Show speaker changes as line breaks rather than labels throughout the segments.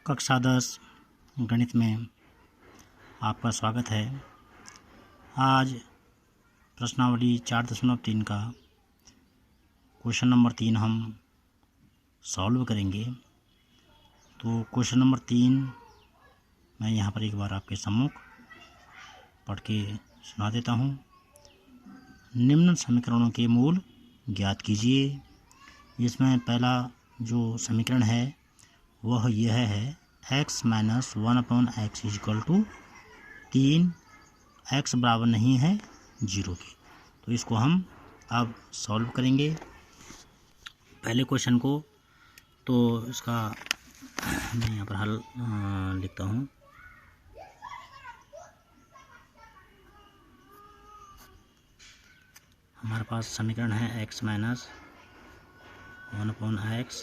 कक्षा 10 गणित में आपका स्वागत है। आज प्रश्नावली 4.3 का क्वेश्चन नंबर 3 हम सॉल्व करेंगे। तो क्वेश्चन नंबर 3 मैं यहाँ पर एक बार आपके सम्मुख पढ़ के सुना देता हूँ। निम्न समीकरणों के मूल ज्ञात कीजिए। इसमें पहला जो समीकरण है वह यह है x minus 1/x equal to 3, x बराबर नहीं है 0 की। तो इसको हम अब सॉल्व करेंगे पहले क्वेश्चन को। तो इसका मैं यहाँ पर हल लिखता हूँ। हमारे पास समीकरण है x minus 1/x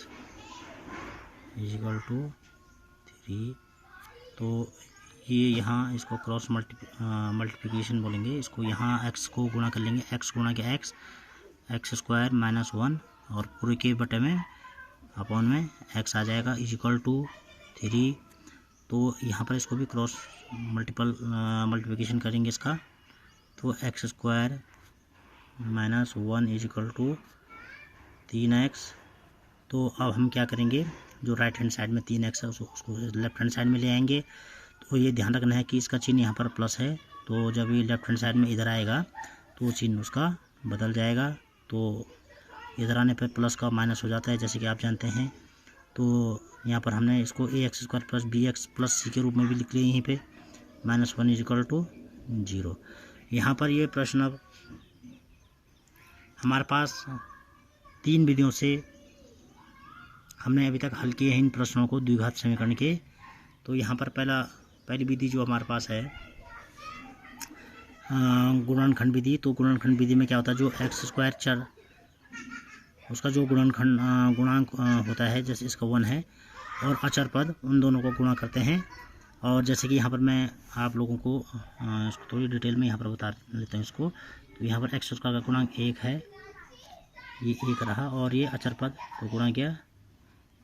equal to 3। तो ये यहाँ इसको क्रॉस मल्टीप्लिकेशन बोलेंगे। इसको यहाँ x को गुणा कर लेंगे, x गुणा के x स्क्वायर माइनस 1 और पूरे के बटे में अपॉन में x आ जाएगा इक्वल टू 3। तो यहाँ पर इसको भी क्रॉस मल्टीप्लिकेशन करेंगे इसका। तो x square minus 1 equal to 3x। तो अब हम क्या करेंगे, जो राइट हैंड साइड में 3x है उसको लेफ्ट हैंड साइड में ले आएंगे। तो ये ध्यान रखना है कि इसका चिन्ह यहाँ पर प्लस है। तो जब ये लेफ्ट हैंड साइड में इधर आएगा तो चिन्ह उसका बदल जाएगा। तो इधर आने पर प्लस का माइनस हो जाता है, जैसे कि आप जानते हैं। तो यहाँ पर हमने इसको ax square plus bx plus c के रूप में भी लिख लिया यहीं पे, -1 इक्वल टू 0। यहाँ पर ये प्रश्न अब हमारे पास 3 विधियों से हमने अभी तक हल किए हैं इन प्रश्नों को, द्विघात समीकरण के। तो यहाँ पर पहली विधि जो हमारे पास है गुणनखंड विधि। तो गुणनखंड विधि में क्या होता है, जो x स्क्वायर चर उसका जो गुणांक होता है, जैसे इसका 1 है, और अचर पद, उन दोनों को गुणा करते हैं। और जैसे कि यहाँ पर मैं आप लोगों को इसको थोड़ी डिटेल में यहाँ पर बता लेता हूँ इसको। तो यहाँ पर x स्क्वायर का गुणांक 1 है, ये 1 रहा, और ये अचर पद को गुणा किया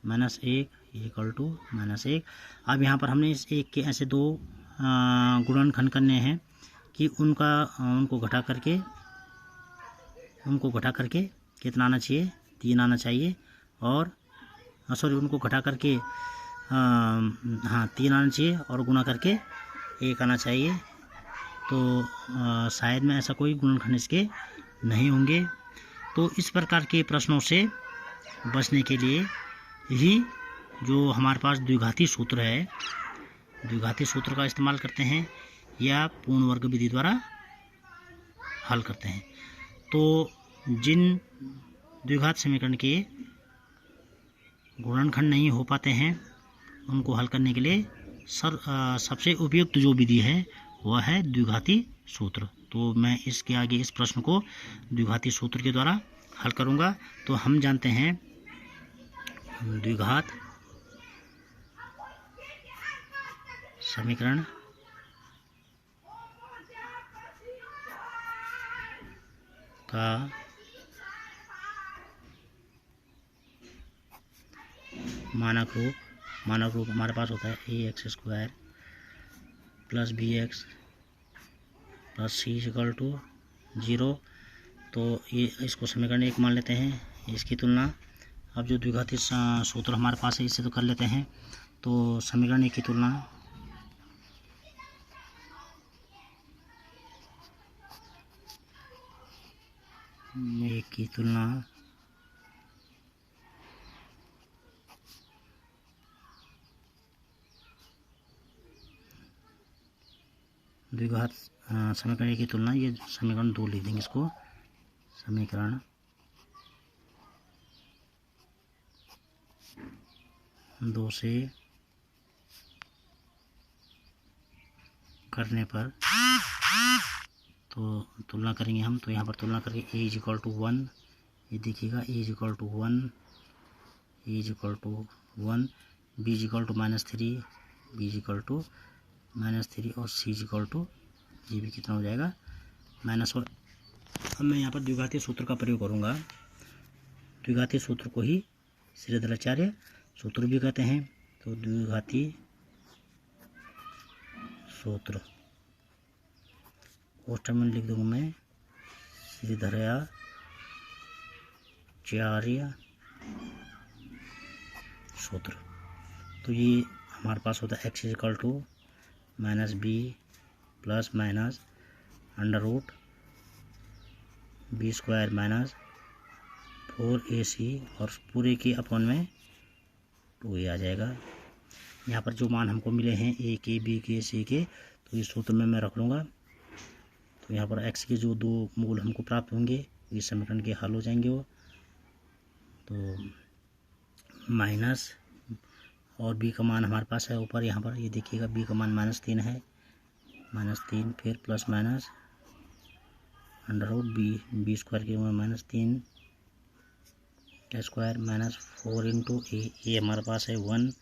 -1 इक्वल टू -1। अब यहाँ पर हमने इस 1 के ऐसे 2 गुणनखंड करने हैं कि उनको घटा करके कितना आना चाहिए, 3 आना चाहिए। और सॉरी, उनको घटा करके 3 आना चाहिए और गुणा करके 1 आना चाहिए। तो शायद में ऐसा कोई गुणनखंड इसके नहीं होंगे। तो इस प्रकार के प्रश्नों से बचने के लिए ही जो हमारे पास द्विघाती सूत्र है, द्विघाती सूत्र का इस्तेमाल करते हैं या पूर्ण वर्ग विधि द्वारा हल करते हैं। तो जिन द्विघात समीकरण के गुणनखंड नहीं हो पाते हैं उनको हल करने के लिए सबसे उपयुक्त जो विधि है वह है द्विघाती सूत्र। तो मैं इसके आगे इस प्रश्न को द्विघाती सूत्र के द्वारा हल करूँगा। तो हम जानते हैं द्विघात समीकरण का मानक रूप हमारे पास होता है ax square plus bx plus c equal to 0। तो ये इसको समीकरण 1 मान लेते हैं। इसकी तुलना अब जो द्विघाती सूत्र हमारे पास है इससे तो कर लेते हैं। तो समीकरण 1 की तुलना द्विघात समीकरण 1 की तुलना, ये समीकरण 2 लिख देंगे इसको, समीकरण 2 से करने पर तो तुलना करेंगे हम। तो यहाँ पर तुलना करके a इक्वल टू 1, ये देखिएगा a equal to 1, a equal to 1, b equal to -3, b equal to -3 और c इक्वल टू ये भी कितना हो जाएगा -1। अब मैं यहाँ पर द्विघातीय सूत्र का प्रयोग करूँगा। द्विघातीय सूत्र को ही श्रीधराचार्य सूत्र भी कहते हैं। तो द्विघाती सूत्र कोष्ठक में लिख दूंगा मैं श्रीधराचार्य सूत्र। तो ये हमारे पास होता है x equal to minus b plus minus under root b square minus 4ac और पूरे के अपॉन में 2a आ जाएगा। यहाँ पर जो मान हमको मिले हैं a के b के c के, तो इस सूत्र में मैं रख लूँगा। तो यहाँ पर x के जो दो मूल हमको प्राप्त होंगे इस समीकरण के हल हो जाएंगे वो। तो माइनस और b का मान हमारे पास है ऊपर, यहाँ पर ये देखिएगा b का मान -3 है, -3 फिर plus minus under root b square के -3 स्क्वायर माइनस 4 इंटू ए हमारे पास है 1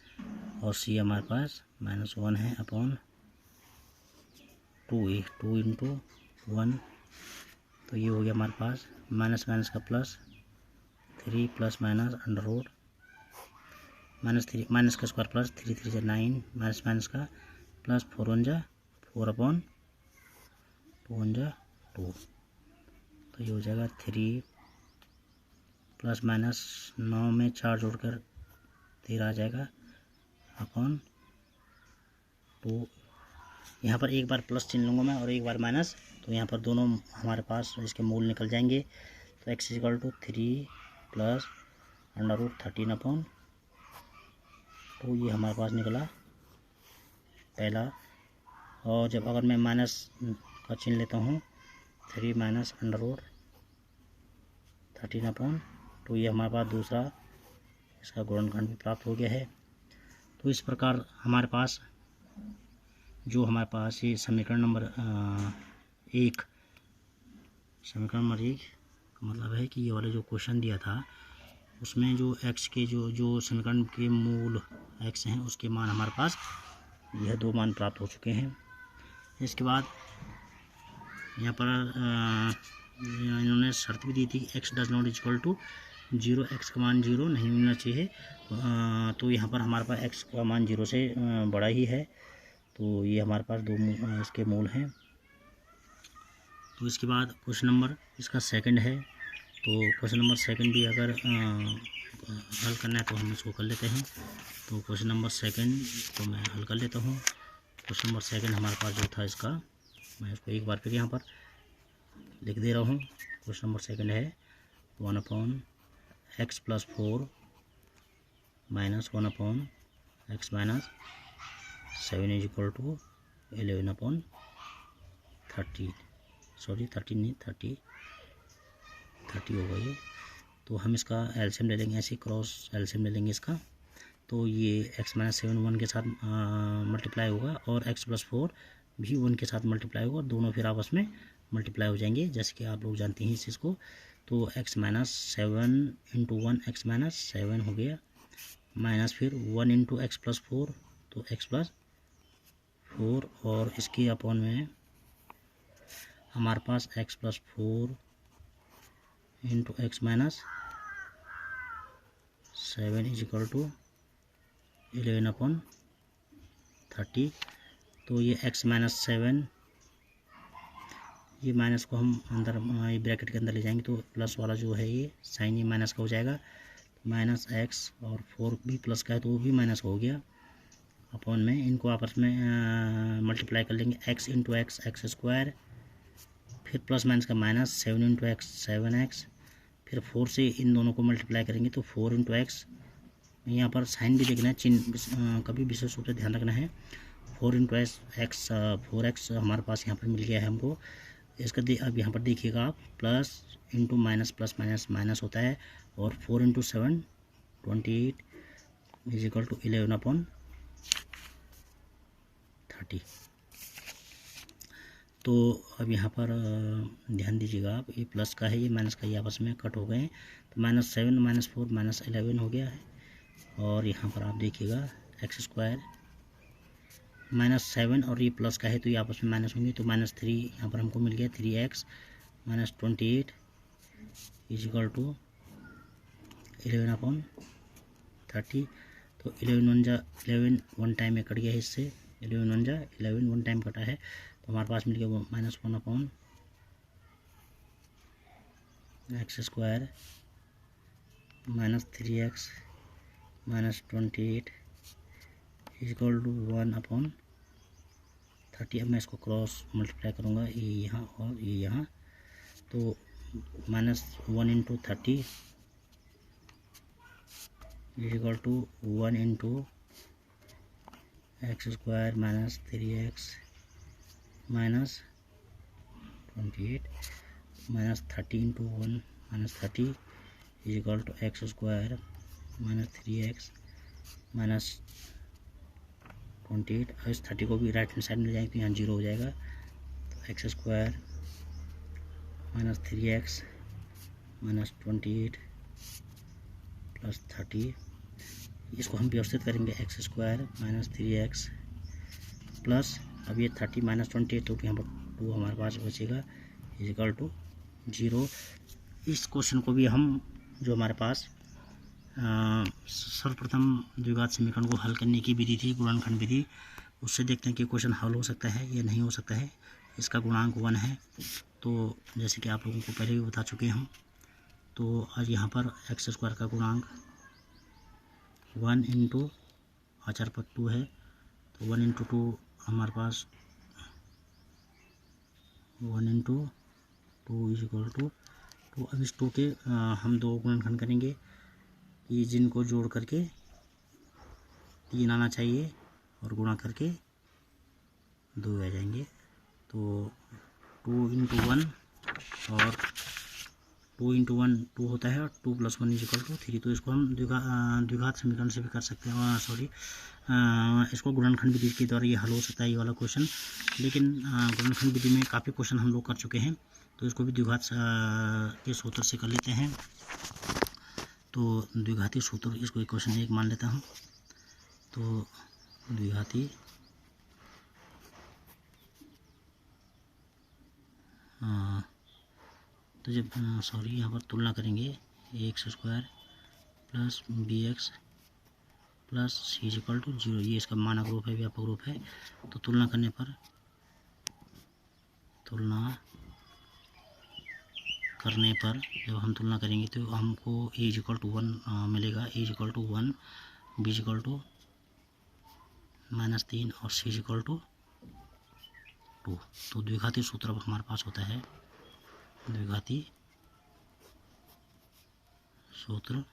और सी हमारे पास -1 है अपॉन 2a 2 इंटू 1। तो ये हो गया हमारे पास माइनस माइनस का plus 3 plus minus under root -3 minus का स्क्वायर प्लस 3 3 से 9 माइनस माइनस का प्लस 4 1 जा 4 अपॉन 2 1 जा 2। तो ये हो जाएगा 3 प्लस माइनस 9 में 4 जोड़कर 13 आ जाएगा अपॉन 2। यहाँ पर एक बार प्लस चिन्ह लूँगा मैं और एक बार माइनस, तो यहाँ पर दोनों हमारे पास इसके मूल निकल जाएंगे। तो x equal to 3 plus under root 13 upon 2 ये हमारे पास निकला पहला। और जब अगर मैं माइनस का चिन्ह लेता हूँ 3 माइनस अंडर रूट 13 अपॉन 2 ये हमारे पास दूसरा इसका गुणनखंड भी प्राप्त हो गया है। तो इस प्रकार हमारे पास जो हमारे पास ये समीकरण नंबर 1 का मतलब है कि ये वाला जो क्वेश्चन दिया था उसमें जो x के जो समीकरण के मूल x हैं उसके मान हमारे पास यह दो मान प्राप्त हो चुके हैं। इसके बाद यहाँ पर इन्होंने शर्त भी दी थी कि x does not equal to 0, x का मान 0 नहीं होना चाहिए। तो यहाँ पर हमारे पास x का मान 0 से बड़ा ही है, तो ये हमारे पास दो इसके मूल हैं। तो इसके बाद क्वेश्चन नंबर इसका सेकंड है। तो क्वेश्चन नंबर सेकंड भी अगर हल करना है तो हम इसको कर लेते हैं। तो क्वेश्चन नंबर सेकंड को मैं हल कर लेता हूँ। क्वेश्चन नंबर सेकंड हमारे पास जो था इसका मैं इसको एक बार फिर यहाँ पर लिख दे रहा हूँ। क्वेश्चन नंबर सेकंड है 1 upon x plus 4 minus 1 upon x minus 7 is equal to 11 upon 13 नहीं 30 होगा ये। तो हम इसका एलसीएम ले लेंगे, ऐसे क्रॉस एलसीएम ले लेंगे इसका। तो ये x माइनस 7 1 के साथ मल्टीप्लाई होगा और x प्लस 4 भी 1 के साथ मल्टीप्लाई होगा, दोनों फिर आपस में मल्टीप्लाई हो जाएंगे जैसे कि आप लोग जानते हैं इस चीज़ को। तो x minus 7 into 1 x minus 7 हो गया, माइनस फिर 1 इंटू एक्स प्लस 4 तो x प्लस 4 और इसके अपॉन में हमारे पास x plus 4 into x minus 7 is equal to 11 upon 30। तो ये x माइनस 7 ये माइनस को हम अंदर ये ब्रैकेट के अंदर ले जाएंगे तो प्लस वाला जो है ये साइन ये माइनस का हो जाएगा, माइनस x और 4 भी प्लस का है तो वो भी माइनस हो गया अपॉन में इनको आपस में मल्टीप्लाई कर लेंगे x into x x square फिर प्लस माइनस का माइनस 7 इंटू एक्स 7x फिर 4 से इन दोनों को मल्टीप्लाई करेंगे तो 4 इंटू एक्स। यहाँ पर साइन भी देखना है, चिन्ह कभी विशेष रूप से ध्यान रखना है। 4 इंटू एक्स 4x हमारे पास यहाँ पर मिल गया है हमको। इसका अब यहाँ पर देखिएगा आप plus into minus plus minus minus होता है और 4 into 7 28 is equal to 11 upon 30। तो अब यहाँ पर ध्यान दीजिएगा आप, ये प्लस का है ये माइनस का, ये आपस में कट हो गए हैं। तो -7 -4 -11 हो गया है। और यहाँ पर आप देखिएगा एक्स स्क्वायर -7 और ये प्लस का है तो ये आपस में माइनस होंगे तो -3 यहाँ पर हमको मिल गया 3x -28 is equal to 11 upon 30। तो 11 1 जा 11 वन टाइम में कट गया है इससे, 11 1 जा 11 वन टाइम कटा है, तो हमारे पास मिल गया वो -1 upon x square -3x -28 equal to 1 upon 30। अब मैं इसको क्रॉस मल्टीप्लाई करूँगा, ये यहाँ और ये यहाँ, तो -1 into 30 equal to 1 into x square -3x -28 -30 into 1 -30 equal to x square -3x -28। और इस 30 को भी राइट हैंड साइड में ले जाएंगे तो यहाँ 0 हो जाएगा, तो एक्स स्क्वायर -3x -28 प्लस 30, इसको हम व्यवस्थित करेंगे, एक्स स्क्वायर -3x प्लस, अब ये 30 -28 तो यहाँ पर 2 हमारे पास बचेगा इक्वल टू 0। इस क्वेश्चन को भी हम जो हमारे पास सर्वप्रथम द्विघात समीकरण को हल करने की विधि थी, गुणनखंड विधि, उससे देखते हैं कि क्वेश्चन हल हो सकता है या नहीं हो सकता है। इसका गुणांक 1 है, तो जैसे कि आप लोगों को पहले भी बता चुके हैं हम, तो आज यहाँ पर एक्स स्क्वायर का गुणांक 1 इंटू आचार पर 2 है, तो 1 इंटू 2 हमारे पास 1 इंटू 2 इज इक्वल टू 2। अब इस 2 के हम 2 गुणनखंड करेंगे, ये जिनको जोड़ करके 3 आना चाहिए और गुणा करके 2 आ जाएंगे, तो 2 इंटू 1 और 2 इंटू 1 2 होता है, और 2 + 1 इज इक्वल टू 3। तो इसको हम द्विघात समीकरण से भी कर सकते हैं, इसको गुणनखंड विधि के द्वारा ये हल हो सकता है ये वाला क्वेश्चन। लेकिन गुणनखंड विधि में काफ़ी क्वेश्चन हम लोग कर चुके हैं, तो इसको भी द्विघात के सूत्र से कर लेते हैं। तो द्विघाती सूत्र, इसको क्वेश्चन 1 मान लेता हूँ, तो द्विघाती तो जब यहाँ पर तुलना करेंगे x square plus bx plus c equal to 0, ये इसका मानक रूप है, व्यापक रूप है। तो तुलना करने पर जब हम तुलना करेंगे तो हमको a इक्वल टू 1 मिलेगा, a equal to 1, b equal to -3 और c इक्वल टू 2। तो द्विघाती सूत्र अब हमारे पास होता है, द्विघाती सूत्र,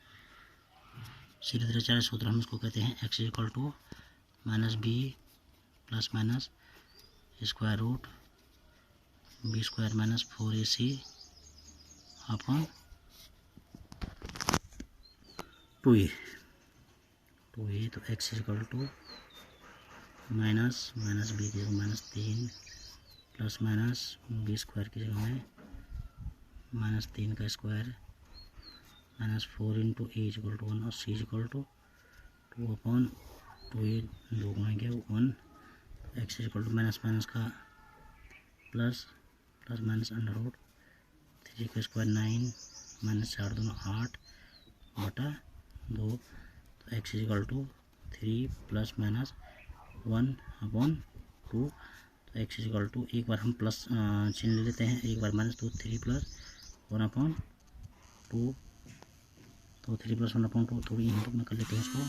सीधे सूत्र हम इसको कहते हैं, x equal to -b plus minus square root b square -4ac upon 2a। तो x equal to minus b की जगह -3 प्लस माइनस बी स्क्वायर की जगह में -3 का square -4 into a equal to 1 और c equal to 2 upon 2a, 2 गुना गया 1, x इक्वल टू माइनस का प्लस माइनस अंडर रूट 3 का स्क्वायर 9 -4 दोनों 8 बटा 2। तो x equal to 3 plus minus 1 upon 2। तो x इक्वल टू, एक बार हम प्लस चिन्ह ले लेते हैं, एक बार माइनस, तो 3 प्लस 1 अपॉन 2, तो 3 प्लस 1 अपॉन 2, थोड़ी यहाँ पर मैं कर लेते हैं इसको,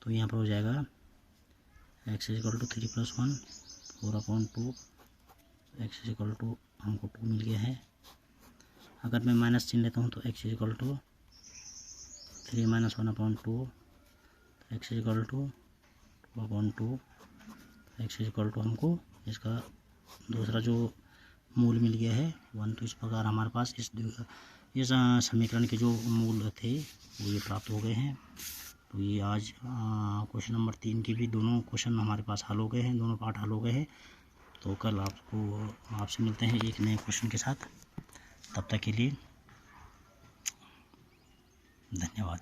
तो यहाँ पर हो जाएगा x equal to 3 plus 1 4 upon 2, x equal to हमको 2 मिल गया है। अगर मैं माइनस चिन्ह लेता हूँ तो x equal to 3 - 1 upon 2, x equal to 2 upon 2, x equal to हमको इसका दूसरा जो मूल मिल गया है 1। तो इस प्रकार हमारे पास इस समीकरण के जो मूल थे वो ये प्राप्त हो गए हैं। तो ये आज क्वेश्चन नंबर 3 की भी दोनों क्वेश्चन हमारे पास हल हो गए हैं, दोनों पार्ट हल हो गए हैं। तो कल आपसे मिलते हैं एक नए क्वेश्चन के साथ, तब तक के लिए धन्यवाद।